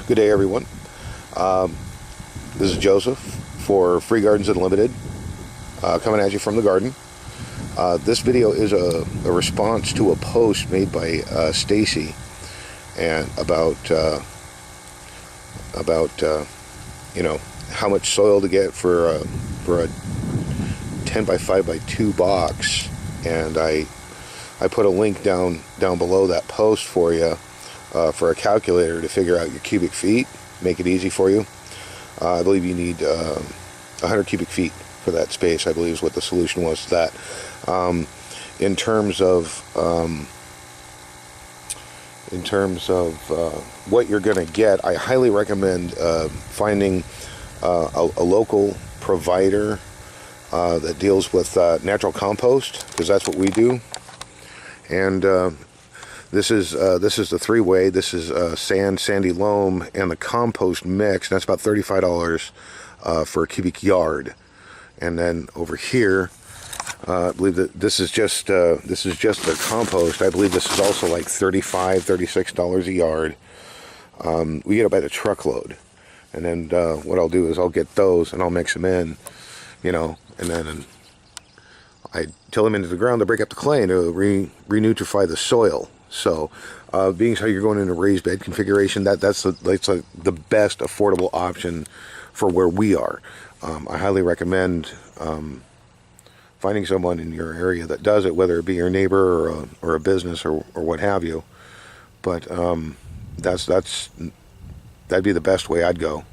Good day, everyone. This is Joseph for Free Gardens Unlimited, coming at you from the garden. This video is a response to a post made by Staci and about you know, how much soil to get for a 10 by 5 by 2 box, and I put a link down below that post for you for a calculator to figure out your cubic feet, make it easy for you. I believe you need 100 cubic feet for that space, I believe is what the solution was to that. In terms of what you're going to get, I highly recommend finding a local provider that deals with natural compost, because that's what we do. And this is the three-way. This is sand, sandy loam, and the compost mix. That's about $35 for a cubic yard. And then over here, I believe that this is just the compost. I believe this is also like $35, $36 a yard. We get it by the truckload, and then what I'll do is I'll get those and I'll mix them in, you know, and then I till them into the ground to break up the clay and to re-nutrify the soil. So, being how you're going into raised bed configuration, that's the best affordable option for where we are. I highly recommend finding someone in your area that does it, whether it be your neighbor or a business or what have you. But that'd be the best way I'd go,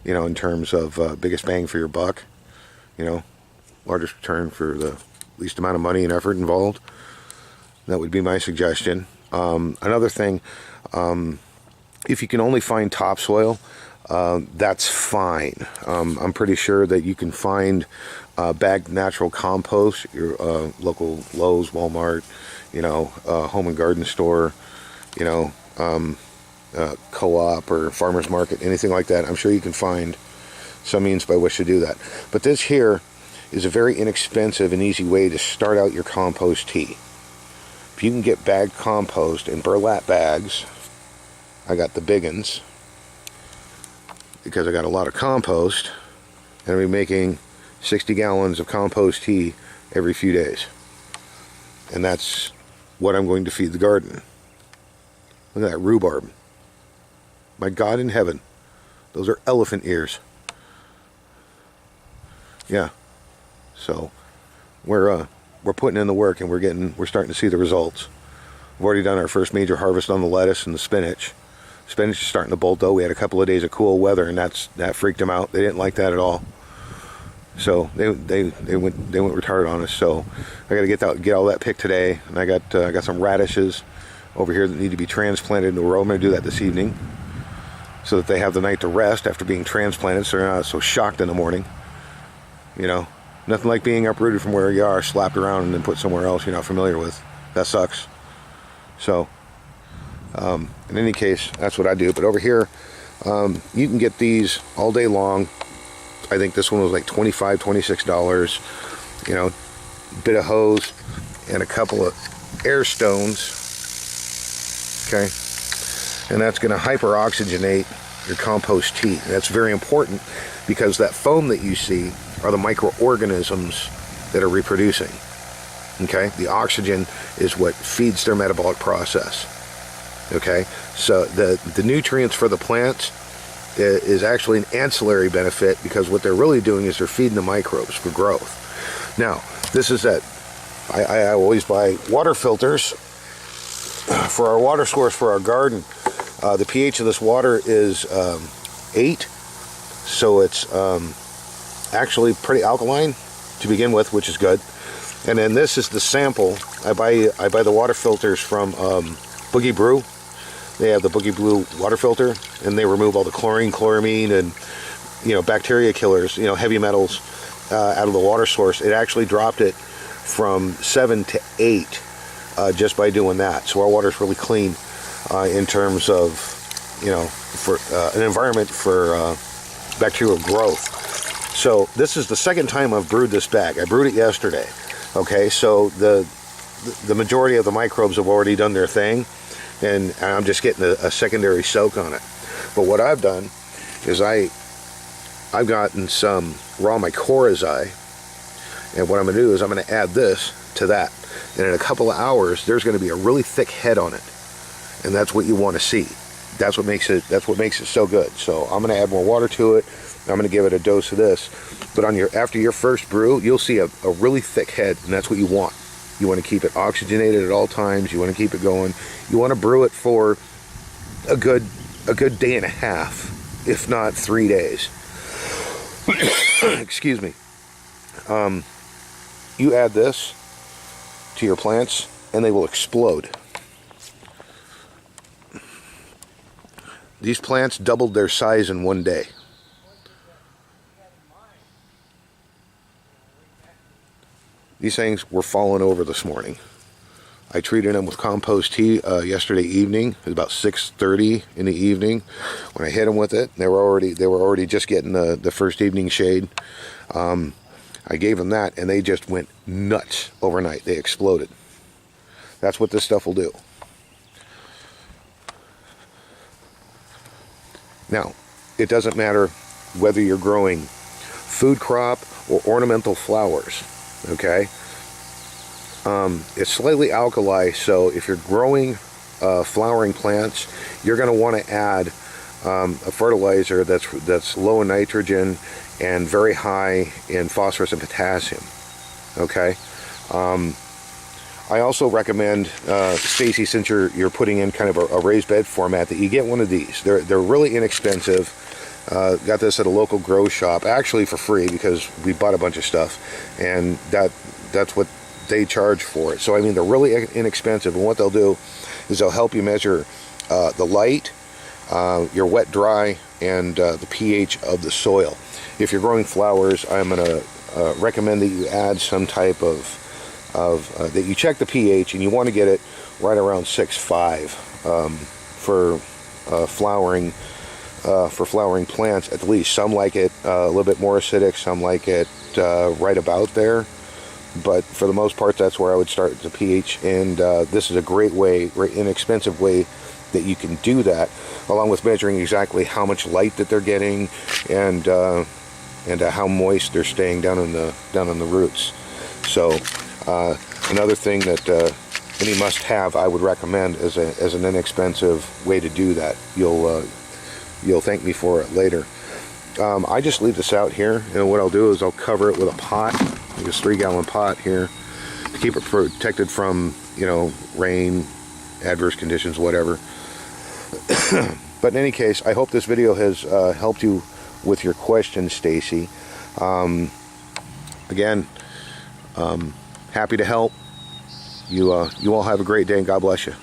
you know, in terms of biggest bang for your buck, you know, largest return for the least amount of money and effort involved. That would be my suggestion. Another thing, if you can only find topsoil, that's fine. I'm pretty sure that you can find bagged natural compost, your local Lowe's, Walmart, you know, home and garden store, you know, co-op or farmer's market, anything like that. I'm sure you can find some means by which to do that. But this here is a very inexpensive and easy way to start out your compost tea. If you can get bagged compost in burlap bags, I got the big uns, because I got a lot of compost, and I'll be making 60 gallons of compost tea every few days. And that's what I'm going to feed the garden. Look at that rhubarb. My God in heaven, those are elephant ears. Yeah. So we're putting in the work, and we're starting to see the results. We've already done our first major harvest on the lettuce and the spinach. Spinach is starting to bolt though. We had a couple of days of cool weather, and that freaked them out. They didn't like that at all. So they went retarded on us. So I got to get all that picked today, and I got some radishes over here that need to be transplanted into a row. I'm going to do that this evening, so that they have the night to rest after being transplanted, so they're not so shocked in the morning. You know, nothing like being uprooted from where you are, slapped around, and then put somewhere else you're not familiar with. That sucks. So, in any case, that's what I do. But over here, you can get these all day long. I think this one was like $25, $26. You know, bit of hose and a couple of air stones. Okay, and that's going to hyper-oxygenate your compost tea. And that's very important, because that foam that you see are the microorganisms that are reproducing. Okay, the oxygen is what feeds their metabolic process. Okay, so the nutrients for the plants is actually an ancillary benefit, because what they're really doing is they're feeding the microbes for growth. Now, this is that I always buy water filters for our water source for our garden. The pH of this water is 8, so it's actually pretty alkaline to begin with, which is good. And then this is the sample. I buy the water filters from Boogie Brew. They have the Boogie Brew water filter, and they remove all the chlorine, chloramine, and, you know, bacteria killers, you know, heavy metals out of the water source. It actually dropped it from 7 to 8 just by doing that. So our water is really clean in terms of, you know, for an environment for bacterial growth. So this is the second time I've brewed this bag. I brewed it yesterday. Okay, so the majority of the microbes have already done their thing, and I'm just getting a secondary soak on it. But what I've done is I've gotten some raw mycorrhizae, and what I'm going to do is I'm going to add this to that, and in a couple of hours there's going to be a really thick head on it, and that's what you want to see. That's what makes it so good. So I'm going to add more water to it. I'm going to give it a dose of this, but after your first brew, you'll see a really thick head, and that's what you want. You want to keep it oxygenated at all times. You want to keep it going. You want to brew it for a good day and a half, if not 3 days. Excuse me. You add this to your plants and they will explode. These plants doubled their size in 1 day. These things were falling over this morning. I treated them with compost tea yesterday evening. It was about 6:30 in the evening when I hit them with it. They were already just getting the first evening shade. I gave them that, and they just went nuts overnight. They exploded. That's what this stuff will do. Now, it doesn't matter whether you're growing food crop or ornamental flowers. Okay, it's slightly alkali, so if you're growing flowering plants, you're going to want to add a fertilizer that's low in nitrogen and very high in phosphorus and potassium. Okay, I also recommend, Stacy, since you're putting in kind of a raised bed format, that you get one of these. They're really inexpensive. Got this at a local grow shop, actually for free, because we bought a bunch of stuff, and that's what they charge for it. So I mean, they're really inexpensive, and what they'll do is they'll help you measure the light, your wet dry, and the pH of the soil. If you're growing flowers, I'm going to recommend that you add some type of that you check the pH, and you want to get it right around 6.5 for flowering. For flowering plants, at least. Some like it a little bit more acidic, some like it right about there, but for the most part, that's where I would start the pH. And this is a great inexpensive way that you can do that, along with measuring exactly how much light that they're getting, and how moist they're staying down in the roots. So another thing that any must-have I would recommend as an inexpensive way to do that. You'll thank me for it later. I just leave this out here, and what I'll do is I'll cover it with a pot, like this 3-gallon pot here, to keep it protected from, rain, adverse conditions, whatever. But in any case, I hope this video has helped you with your questions, Stacy. Again, happy to help. You all have a great day, and God bless you.